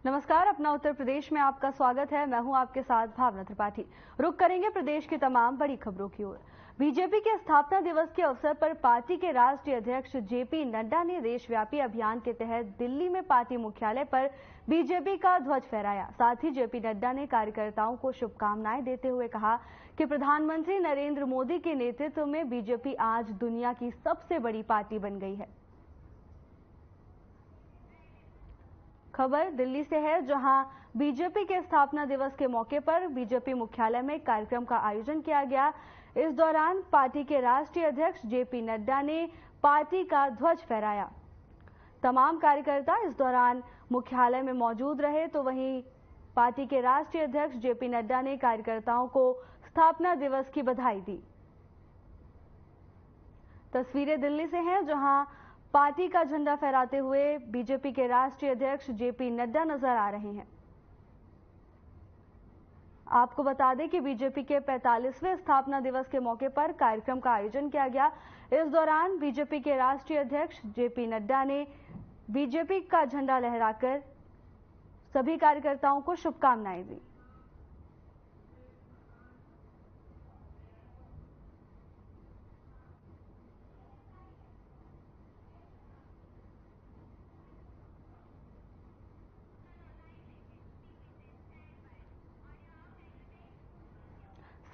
नमस्कार, अपना उत्तर प्रदेश में आपका स्वागत है। मैं हूं आपके साथ भावना त्रिपाठी। रुक करेंगे प्रदेश की तमाम बड़ी खबरों की ओर। बीजेपी के स्थापना दिवस के अवसर पर पार्टी के राष्ट्रीय अध्यक्ष जेपी नड्डा ने देशव्यापी अभियान के तहत दिल्ली में पार्टी मुख्यालय पर बीजेपी का ध्वज फहराया। साथ ही जेपी नड्डा ने कार्यकर्ताओं को शुभकामनाएं देते हुए कहा कि प्रधानमंत्री नरेंद्र मोदी के नेतृत्व में बीजेपी आज दुनिया की सबसे बड़ी पार्टी बन गई है। खबर दिल्ली से है, जहां बीजेपी के स्थापना दिवस के मौके पर बीजेपी मुख्यालय में कार्यक्रम का आयोजन किया गया। इस दौरान पार्टी के राष्ट्रीय अध्यक्ष जेपी नड्डा ने पार्टी का ध्वज फहराया। तमाम कार्यकर्ता इस दौरान मुख्यालय में मौजूद रहे, तो वहीं पार्टी के राष्ट्रीय अध्यक्ष जेपी नड्डा ने कार्यकर्ताओं को स्थापना दिवस की बधाई दी। तस्वीरें दिल्ली से हैं, जहां पार्टी का झंडा फहराते हुए बीजेपी के राष्ट्रीय अध्यक्ष जेपी नड्डा नजर आ रहे हैं। आपको बता दें कि बीजेपी के 45वें स्थापना दिवस के मौके पर कार्यक्रम का आयोजन किया गया। इस दौरान बीजेपी के राष्ट्रीय अध्यक्ष जेपी नड्डा ने बीजेपी का झंडा लहराकर सभी कार्यकर्ताओं को शुभकामनाएं दी।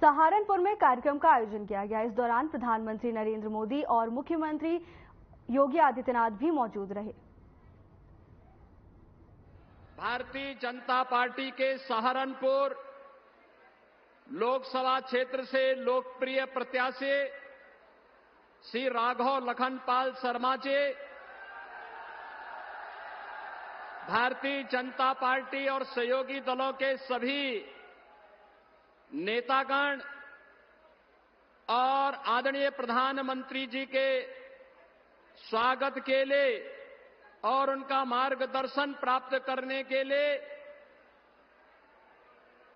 सहारनपुर में कार्यक्रम का आयोजन किया गया। इस दौरान प्रधानमंत्री नरेंद्र मोदी और मुख्यमंत्री योगी आदित्यनाथ भी मौजूद रहे। भारतीय जनता पार्टी के सहारनपुर लोकसभा क्षेत्र से लोकप्रिय प्रत्याशी श्री राघव लखनपाल शर्मा जी भारतीय जनता पार्टी और सहयोगी दलों के सभी नेतागण और आदरणीय प्रधानमंत्री जी के स्वागत के लिए और उनका मार्गदर्शन प्राप्त करने के लिए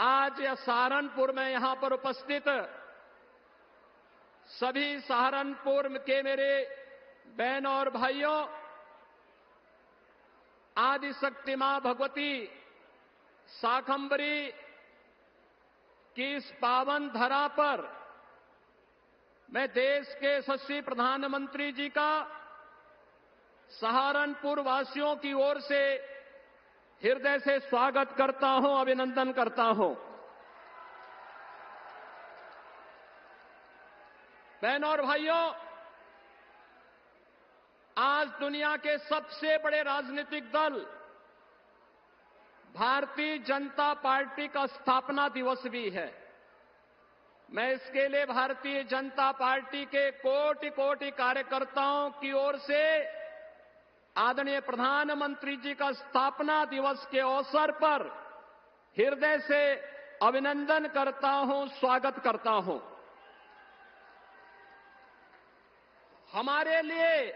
आज सहारनपुर में यहां पर उपस्थित सभी सहारनपुर के मेरे बहनों और भाइयों, आदिशक्ति मां भगवती शाकंभरी कि इस पावन धरा पर मैं देश के यशस्वी प्रधानमंत्री जी का सहारनपुर वासियों की ओर से हृदय से स्वागत करता हूं, अभिनंदन करता हूं। बहनों और भाइयों, आज दुनिया के सबसे बड़े राजनीतिक दल भारतीय जनता पार्टी का स्थापना दिवस भी है। मैं इसके लिए भारतीय जनता पार्टी के कोटि कोटि कार्यकर्ताओं की ओर से आदरणीय प्रधानमंत्री जी का स्थापना दिवस के अवसर पर हृदय से अभिनंदन करता हूं, स्वागत करता हूं। हमारे लिए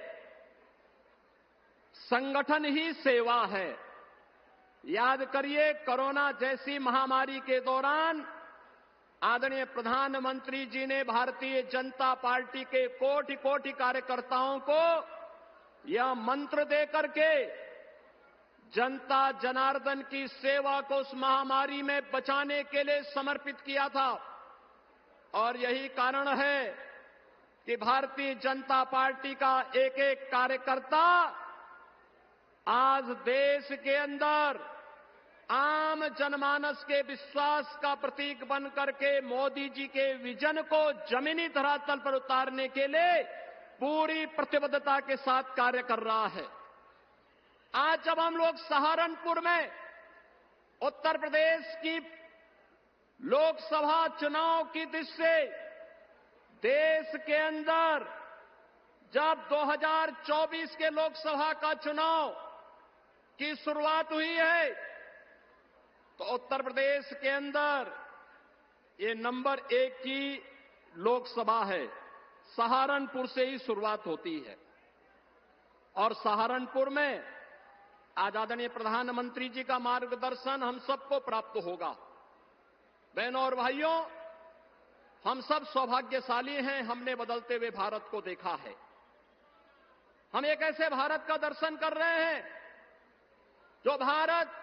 संगठन ही सेवा है। याद करिए, कोरोना जैसी महामारी के दौरान आदरणीय प्रधानमंत्री जी ने भारतीय जनता पार्टी के कोटि कोटि कार्यकर्ताओं को यह मंत्र दे करके जनता जनार्दन की सेवा को उस महामारी में बचाने के लिए समर्पित किया था। और यही कारण है कि भारतीय जनता पार्टी का एक एक कार्यकर्ता आज देश के अंदर आम जनमानस के विश्वास का प्रतीक बन करके मोदी जी के विजन को जमीनी धरातल पर उतारने के लिए पूरी प्रतिबद्धता के साथ कार्य कर रहा है। आज जब हम लोग सहारनपुर में उत्तर प्रदेश की लोकसभा चुनाव की दृष्टि से देश के अंदर जब 2024 के लोकसभा का चुनाव की शुरुआत हुई है, तो उत्तर प्रदेश के अंदर ये नंबर 1 की लोकसभा है। सहारनपुर से ही शुरुआत होती है और सहारनपुर में आज आदरणीय प्रधानमंत्री जी का मार्गदर्शन हम सबको प्राप्त होगा। बहनों और भाइयों, हम सब सौभाग्यशाली हैं, हमने बदलते हुए भारत को देखा है। हम एक ऐसे भारत का दर्शन कर रहे हैं जो भारत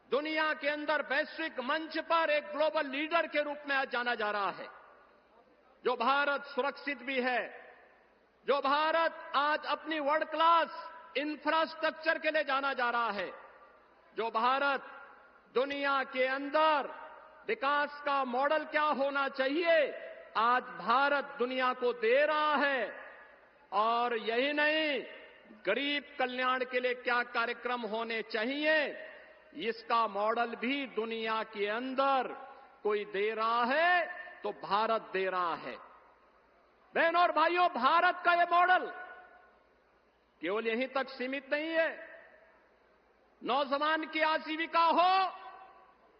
दुनिया के अंदर वैश्विक मंच पर एक ग्लोबल लीडर के रूप में आज जाना जा रहा है। जो भारत सुरक्षित भी है, जो भारत आज अपनी वर्ल्ड क्लास इंफ्रास्ट्रक्चर के लिए जाना जा रहा है, जो भारत दुनिया के अंदर विकास का मॉडल क्या होना चाहिए, आज भारत दुनिया को दे रहा है। और यही नहीं, गरीब कल्याण के लिए क्या कार्यक्रम होने चाहिए, इसका मॉडल भी दुनिया के अंदर कोई दे रहा है तो भारत दे रहा है। बहनों और भाइयों, भारत का यह मॉडल केवल यहीं तक सीमित नहीं है। नौजवान की आजीविका हो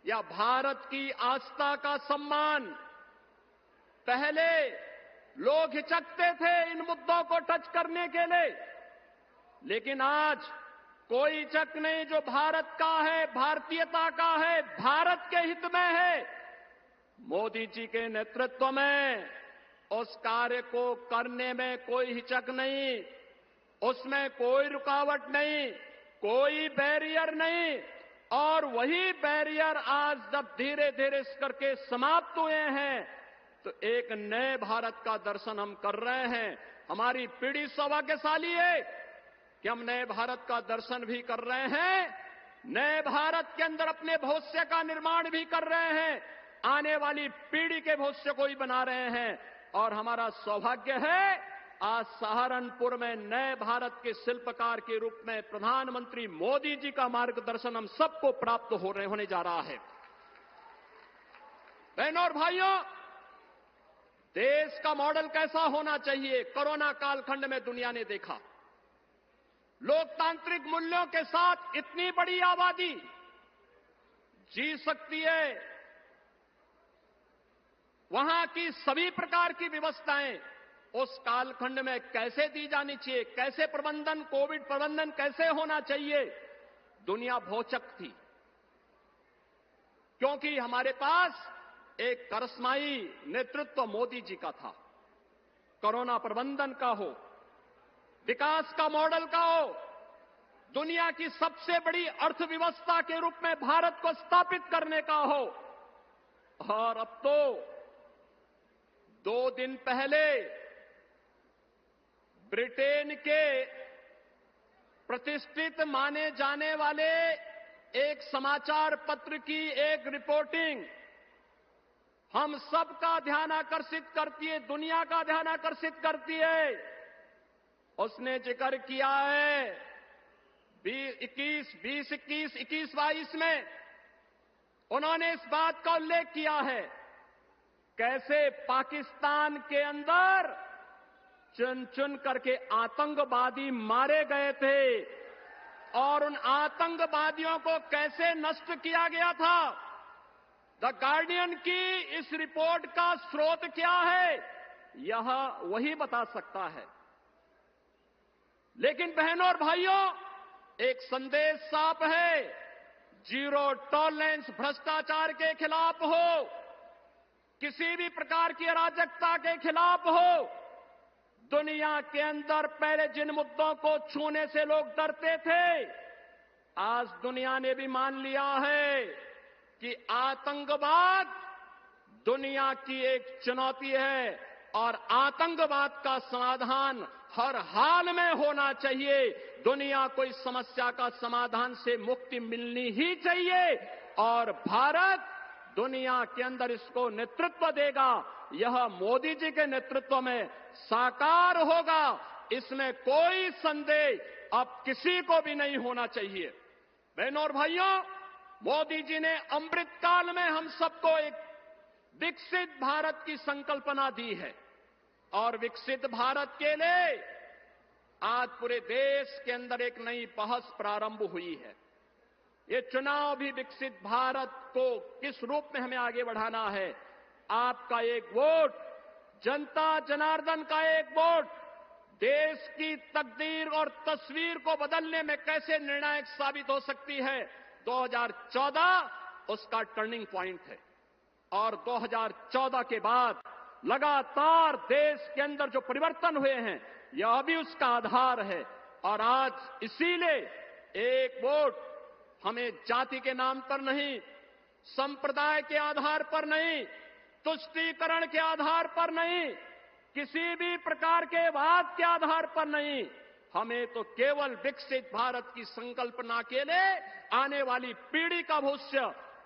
या भारत की आस्था का सम्मान, पहले लोग हिचकते थे इन मुद्दों को टच करने के लिए, लेकिन आज कोई हिचक नहीं। जो भारत का है, भारतीयता का है, भारत के हित में है, मोदी जी के नेतृत्व में उस कार्य को करने में कोई हिचक नहीं, उसमें कोई रुकावट नहीं, कोई बैरियर नहीं। और वही बैरियर आज जब धीरे धीरे इस करके समाप्त हुए हैं तो एक नए भारत का दर्शन हम कर रहे हैं। हमारी पीढ़ी सौभाग्यशाली है कि हम नए भारत का दर्शन भी कर रहे हैं, नए भारत के अंदर अपने भविष्य का निर्माण भी कर रहे हैं, आने वाली पीढ़ी के भविष्य को ही बना रहे हैं। और हमारा सौभाग्य है आज सहारनपुर में नए भारत के शिल्पकार के रूप में प्रधानमंत्री मोदी जी का मार्गदर्शन हम सबको प्राप्त होने जा रहा है। बहनों और भाइयों, देश का मॉडल कैसा होना चाहिए, कोरोना कालखंड में दुनिया ने देखा। लोकतांत्रिक मूल्यों के साथ इतनी बड़ी आबादी जी सकती है, वहां की सभी प्रकार की व्यवस्थाएं उस कालखंड में कैसे दी जानी चाहिए, कैसे प्रबंधन, कोविड प्रबंधन कैसे होना चाहिए, दुनिया भौचक थी। क्योंकि हमारे पास एक करिश्माई नेतृत्व मोदी जी का था। कोरोना प्रबंधन का हो, विकास का मॉडल का हो, दुनिया की सबसे बड़ी अर्थव्यवस्था के रूप में भारत को स्थापित करने का हो। और अब तो 2 दिन पहले ब्रिटेन के प्रतिष्ठित माने जाने वाले एक समाचार पत्र की एक रिपोर्टिंग हम सबका ध्यान आकर्षित करती है, दुनिया का ध्यान आकर्षित करती है। उसने जिक्र किया है 2021-22 में उन्होंने इस बात का उल्लेख किया है कैसे पाकिस्तान के अंदर चुन चुन करके आतंकवादी मारे गए थे और उन आतंकवादियों को कैसे नष्ट किया गया था। द गार्डियन की इस रिपोर्ट का स्रोत क्या है, यह वही बता सकता है। लेकिन बहनों और भाइयों, एक संदेश साफ है, जीरो टॉलरेंस भ्रष्टाचार के खिलाफ हो, किसी भी प्रकार की अराजकता के खिलाफ हो। दुनिया के अंदर पहले जिन मुद्दों को छूने से लोग डरते थे, आज दुनिया ने भी मान लिया है कि आतंकवाद दुनिया की एक चुनौती है और आतंकवाद का समाधान हर हाल में होना चाहिए। दुनिया को इस समस्या का समाधान से मुक्ति मिलनी ही चाहिए और भारत दुनिया के अंदर इसको नेतृत्व देगा। यह मोदी जी के नेतृत्व में साकार होगा, इसमें कोई संदेह अब किसी को भी नहीं होना चाहिए। बहनों और भाइयों, मोदी जी ने अमृत काल में हम सबको एक विकसित भारत की संकल्पना दी है और विकसित भारत के लिए आज पूरे देश के अंदर एक नई बहस प्रारंभ हुई है। ये चुनाव भी विकसित भारत को किस रूप में हमें आगे बढ़ाना है। आपका एक वोट, जनता जनार्दन का एक वोट देश की तकदीर और तस्वीर को बदलने में कैसे निर्णायक साबित हो सकती है। 2014 उसका टर्निंग पॉइंट है और 2014 के बाद लगातार देश के अंदर जो परिवर्तन हुए हैं, यह भी उसका आधार है। और आज इसीलिए एक वोट हमें जाति के नाम पर नहीं, संप्रदाय के आधार पर नहीं, तुष्टीकरण के आधार पर नहीं, किसी भी प्रकार के वाद के आधार पर नहीं, हमें तो केवल विकसित भारत की संकल्पना के लिए आने वाली पीढ़ी का भविष्य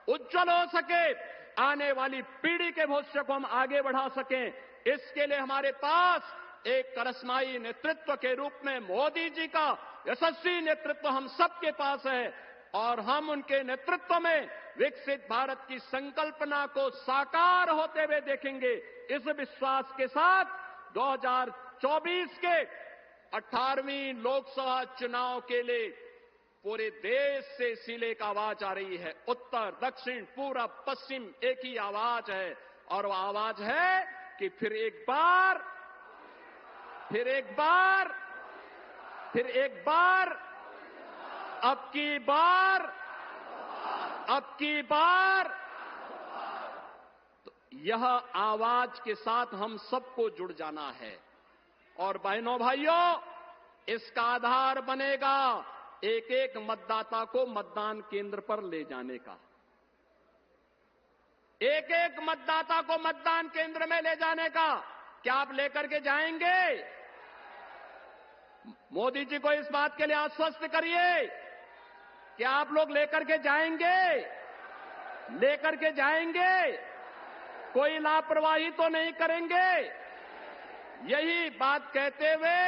उज्जवल हो सके, आने वाली पीढ़ी के भविष्य को हम आगे बढ़ा सकें, इसके लिए हमारे पास एक करिश्माई नेतृत्व के रूप में मोदी जी का यशस्वी नेतृत्व हम सबके पास है और हम उनके नेतृत्व में विकसित भारत की संकल्पना को साकार होते हुए देखेंगे। इस विश्वास के साथ 2024 के 18वीं लोकसभा चुनाव के लिए पूरे देश से इसीलिए एक आवाज आ रही है, उत्तर दक्षिण पूरब पश्चिम एक ही आवाज है और वो आवाज है कि फिर एक बार अब की बार तो यह आवाज के साथ हम सबको जुड़ जाना है और बहनों भाइयों, इसका आधार बनेगा एक एक मतदाता को मतदान केंद्र पर ले जाने का, एक एक मतदाता को मतदान केंद्र में ले जाने का। क्या आप लेकर के जाएंगे? मोदी जी को इस बात के लिए आश्वस्त करिए कि आप लोग लेकर के जाएंगे, कोई लापरवाही तो नहीं करेंगे। यही बात कहते हुए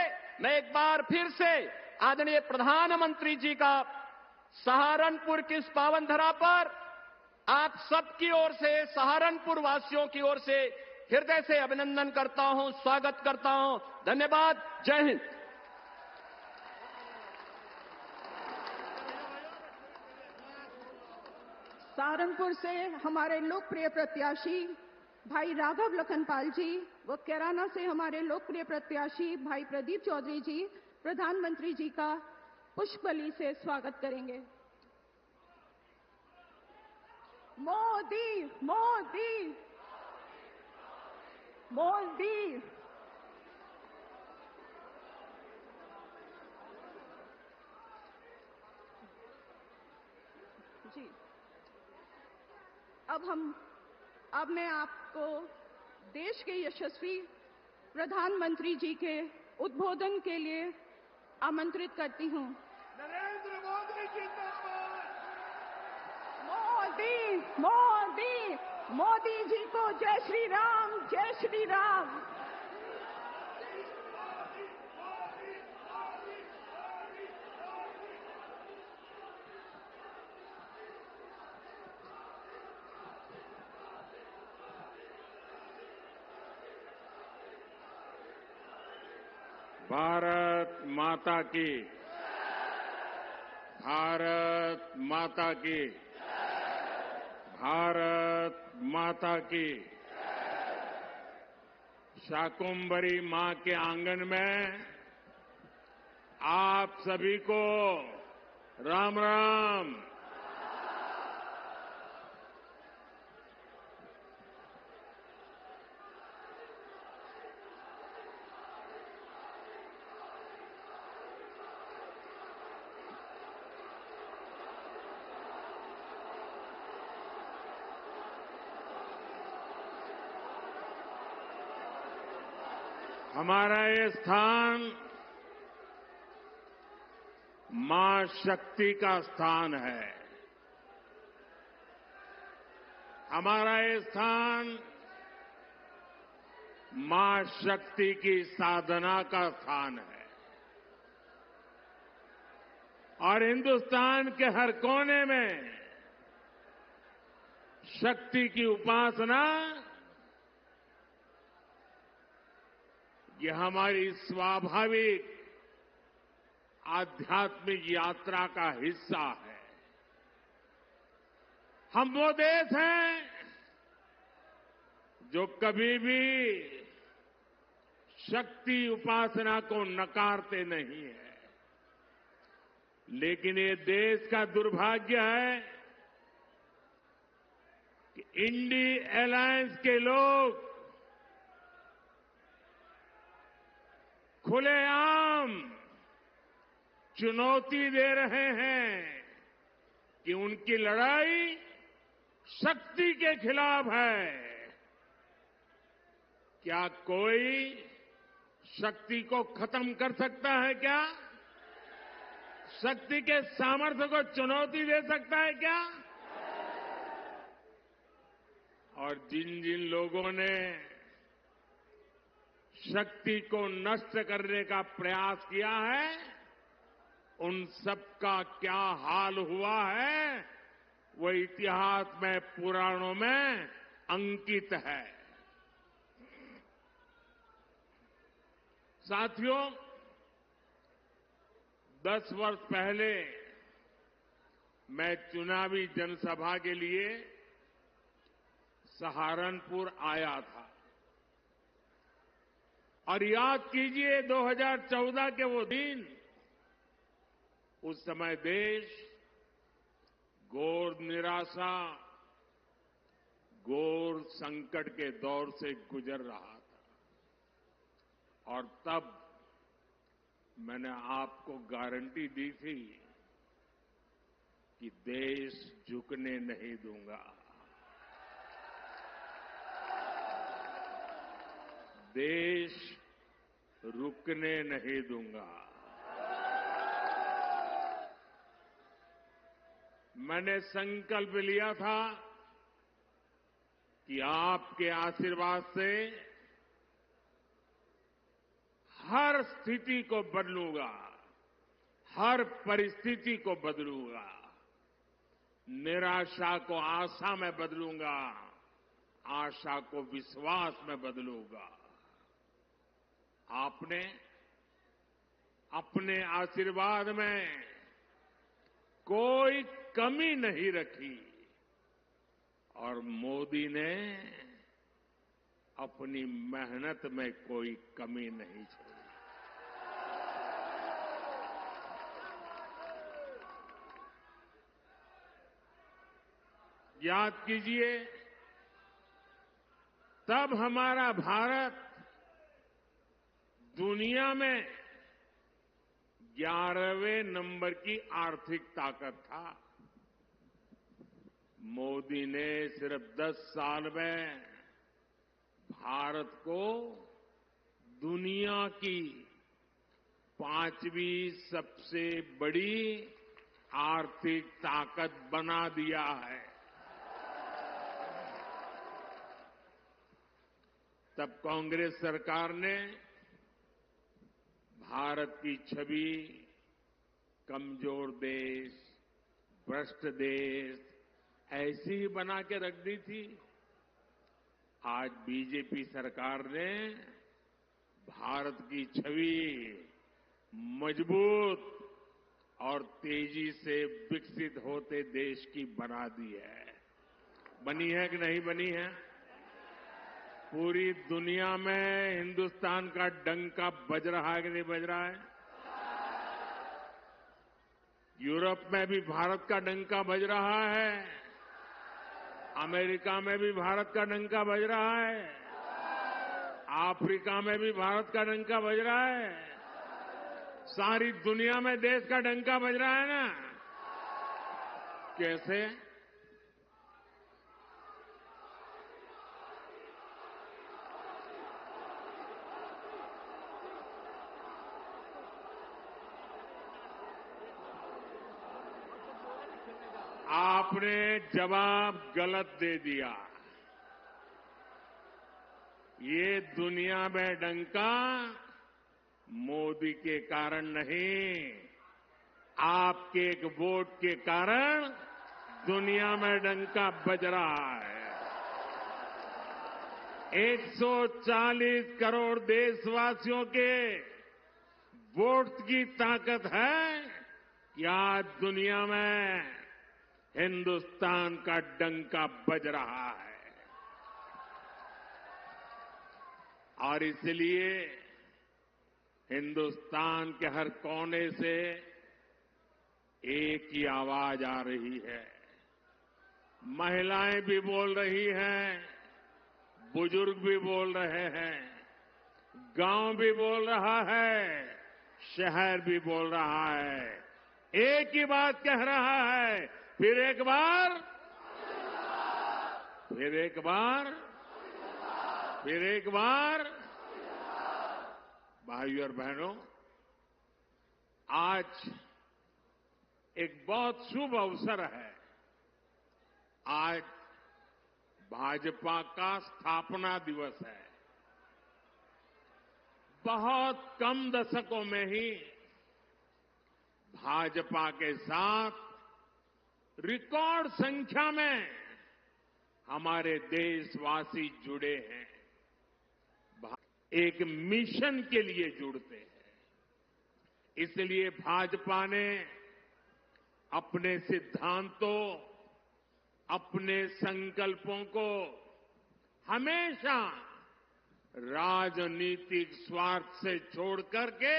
मैं एक बार फिर से आदरणीय प्रधानमंत्री जी का सहारनपुर की इस पावन धरा पर आप सबकी ओर से, सहारनपुर वासियों की ओर से हृदय से अभिनंदन करता हूं, स्वागत करता हूं। धन्यवाद। जय हिंद। सहारनपुर से हमारे लोकप्रिय प्रत्याशी भाई राघव लखनपाल जी व कैराना से हमारे लोकप्रिय प्रत्याशी भाई प्रदीप चौधरी जी प्रधानमंत्री जी का पुष्पबली से स्वागत करेंगे। मोदी मोदी मोदी। जी, अब मैं आपको देश के यशस्वी प्रधानमंत्री जी के उद्बोधन के लिए आमंत्रित करती हूं। नरेंद्र मोदी जिंदाबाद। मोदी मोदी मोदी जी को जय श्री राम, जय श्री राम। भारत माता की, भारत माता की, भारत माता की। शाकुंभरी मां के आंगन में आप सभी को राम राम। हमारा ये स्थान मां शक्ति का स्थान है। हमारा ये स्थान मां शक्ति की साधना का स्थान है और हिंदुस्तान के हर कोने में शक्ति की उपासना ये हमारी स्वाभाविक आध्यात्मिक यात्रा का हिस्सा है। हम वो देश हैं जो कभी भी शक्ति उपासना को नकारते नहीं है, लेकिन ये देश का दुर्भाग्य है कि इंडी अलायंस के लोग खुलेआम चुनौती दे रहे हैं कि उनकी लड़ाई शक्ति के खिलाफ है। क्या कोई शक्ति को खत्म कर सकता है क्या? शक्ति के सामर्थ्य को चुनौती दे सकता है क्या? और जिन जिन लोगों ने शक्ति को नष्ट करने का प्रयास किया है, उन सबका क्या हाल हुआ है, वो इतिहास में, पुराणों में अंकित है। साथियों, 10 वर्ष पहले मैं चुनावी जनसभा के लिए सहारनपुर आया था और याद कीजिए 2014 के वो दिन, उस समय देश घोर निराशा, घोर संकट के दौर से गुजर रहा था। और तब मैंने आपको गारंटी दी थी कि देश झुकने नहीं दूंगा, देश रुकने नहीं दूंगा। मैंने संकल्प लिया था कि आपके आशीर्वाद से हर स्थिति को बदलूंगा, हर परिस्थिति को बदलूंगा, निराशा को आशा में बदलूंगा, आशा को विश्वास में बदलूंगा। आपने अपने आशीर्वाद में कोई कमी नहीं रखी और मोदी ने अपनी मेहनत में कोई कमी नहीं छोड़ी। याद कीजिए, तब हमारा भारत दुनिया में 11वें नंबर की आर्थिक ताकत था। मोदी ने सिर्फ 10 साल में भारत को दुनिया की 5वीं सबसे बड़ी आर्थिक ताकत बना दिया है। तब कांग्रेस सरकार ने भारत की छवि कमजोर देश, भ्रष्ट देश ऐसी ही बना के रख दी थी। आज बीजेपी सरकार ने भारत की छवि मजबूत और तेजी से विकसित होते देश की बना दी है। बनी है कि नहीं बनी है? पूरी दुनिया में हिंदुस्तान का डंका बज रहा है कि नहीं बज रहा है? यूरोप में भी भारत का डंका बज रहा है, अमेरिका में भी भारत का डंका बज रहा है, अफ्रीका में भी भारत का डंका बज रहा है, सारी दुनिया में देश का डंका बज रहा है ना। कैसे? आपने जवाब गलत दे दिया। ये दुनिया में डंका मोदी के कारण नहीं, आपके एक वोट के कारण दुनिया में डंका बज रहा है। 140 करोड़ देशवासियों के वोट की ताकत है कि आज दुनिया में हिंदुस्तान का डंका बज रहा है। और इसलिए हिंदुस्तान के हर कोने से एक ही आवाज आ रही है। महिलाएं भी बोल रही हैं, बुजुर्ग भी बोल रहे हैं, गांव भी बोल रहा है, शहर भी बोल रहा है। एक ही बात कह रहा है फिर एक बार, फिर एक बार, फिर एक बार। भाइयों और बहनों, आज एक बहुत शुभ अवसर है। आज भाजपा का स्थापना दिवस है। बहुत कम दशकों में ही भाजपा के साथ रिकॉर्ड संख्या में हमारे देशवासी जुड़े हैं, एक मिशन के लिए जुड़ते हैं। इसलिए भाजपा ने अपने सिद्धांतों, अपने संकल्पों को हमेशा राजनीतिक स्वार्थ से छोड़ करके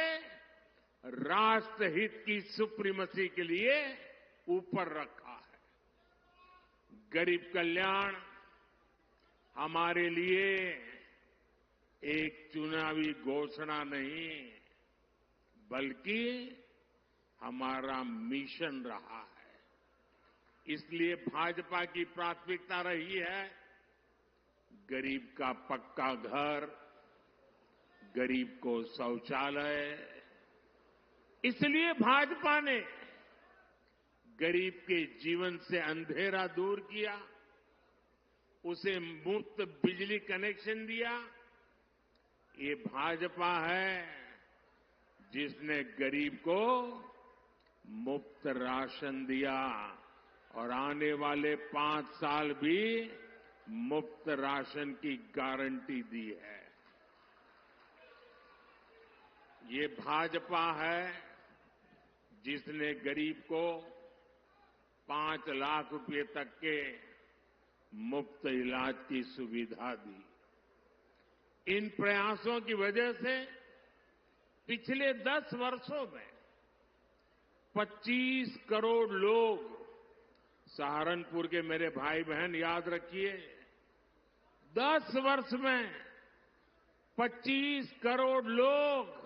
राष्ट्रहित की सुप्रीमेसी के लिए ऊपर रखा है। गरीब कल्याण हमारे लिए एक चुनावी घोषणा नहीं, बल्कि हमारा मिशन रहा है। इसलिए भाजपा की प्राथमिकता रही है गरीब का पक्का घर, गरीब को शौचालय। इसलिए भाजपा ने गरीब के जीवन से अंधेरा दूर किया, उसे मुफ्त बिजली कनेक्शन दिया। ये भाजपा है जिसने गरीब को मुफ्त राशन दिया और आने वाले 5 साल भी मुफ्त राशन की गारंटी दी है। ये भाजपा है जिसने गरीब को 5 लाख रुपए तक के मुफ्त इलाज की सुविधा दी। इन प्रयासों की वजह से पिछले 10 वर्षों में 25 करोड़ लोग, सहारनपुर के मेरे भाई बहन याद रखिए, 10 वर्ष में 25 करोड़ लोग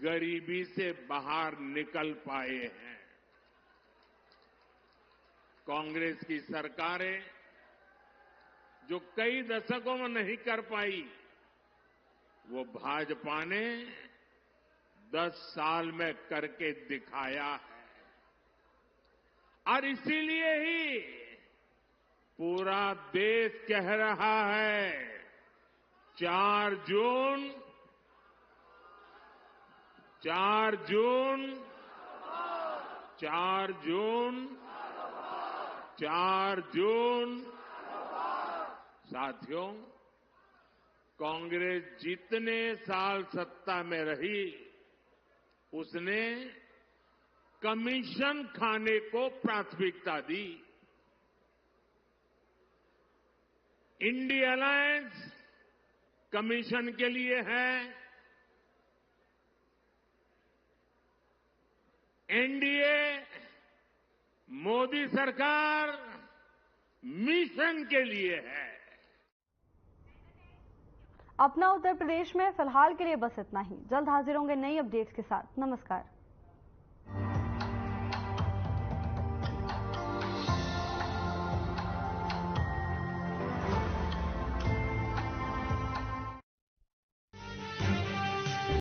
गरीबी से बाहर निकल पाए हैं। कांग्रेस की सरकारें जो कई दशकों में नहीं कर पाई, वो भाजपा ने 10 साल में करके दिखाया है। और इसीलिए ही पूरा देश कह रहा है 4 जून 4 जून 4 जून 4 जून। साथियों, कांग्रेस जितने साल सत्ता में रही, उसने कमीशन खाने को प्राथमिकता दी। इंडिया अलायंस कमीशन के लिए है, एनडीए मोदी सरकार मिशन के लिए है। अपना उत्तर प्रदेश में फिलहाल के लिए बस इतना ही। जल्द हाजिर होंगे नई अपडेट्स के साथ। नमस्कार।